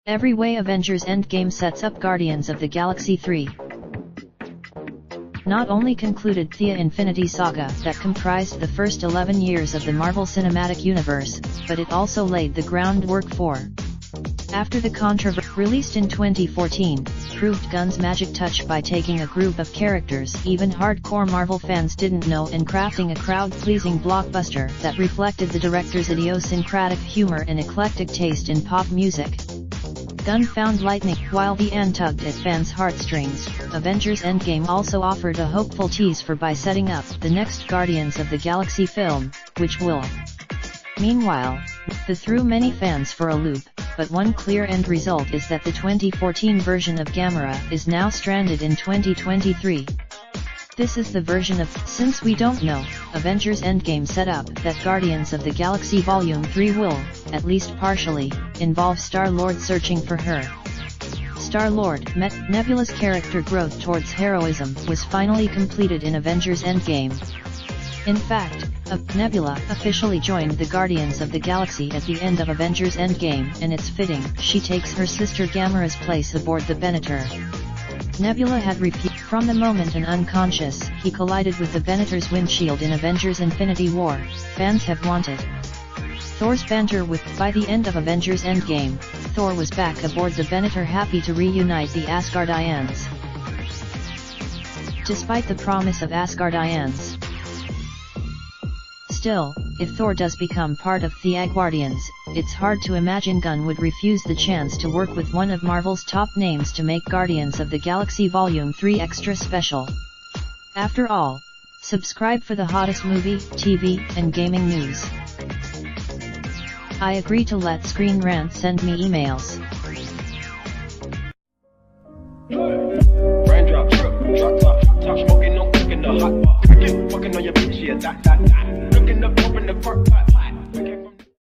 Every way Avengers Endgame sets up Guardians of the Galaxy 3. Not only concluded the Infinity Saga that comprised the first 11 years of the Marvel Cinematic Universe, but it also laid the groundwork for. After the controversy released in 2014, proved Gunn's magic touch by taking a group of characters even hardcore Marvel fans didn't know and crafting a crowd-pleasing blockbuster that reflected the director's idiosyncratic humor and eclectic taste in pop music. Gunn found lightning while the end tugged at fans' heartstrings. Avengers Endgame also offered a hopeful tease for by setting up the next Guardians of the Galaxy film, which will. Meanwhile, the threw many fans for a loop, but one clear end result is that the 2014 version of Gamora is now stranded in 2023. This is the version of Since We Don't Know, Avengers Endgame set up that Guardians of the Galaxy Volume 3 will, at least partially, involve Star-Lord searching for her. Star-Lord met Nebula's character growth towards heroism was finally completed in Avengers Endgame. In fact, Nebula officially joined the Guardians of the Galaxy at the end of Avengers Endgame, and it's fitting she takes her sister Gamora's place aboard the Venator. Nebula had refused from the moment an unconscious he collided with the Venator's windshield in Avengers Infinity War. Fans have wanted Thor's banter with. By the end of Avengers Endgame, Thor was back aboard the Venator, happy to reunite the Asgardians. Despite the promise of Asgardians. Still, if Thor does become part of the Guardians, it's hard to imagine Gunn would refuse the chance to work with one of Marvel's top names to make Guardians of the Galaxy Volume 3 extra special. After all, subscribe for the hottest movie, TV, and gaming news. I agree to let Screen Rant send me emails. Raindrop, drop top smoking, no cooking the hot pot. Fucking on your bitch, yeah, that. Looking up, open the park pot.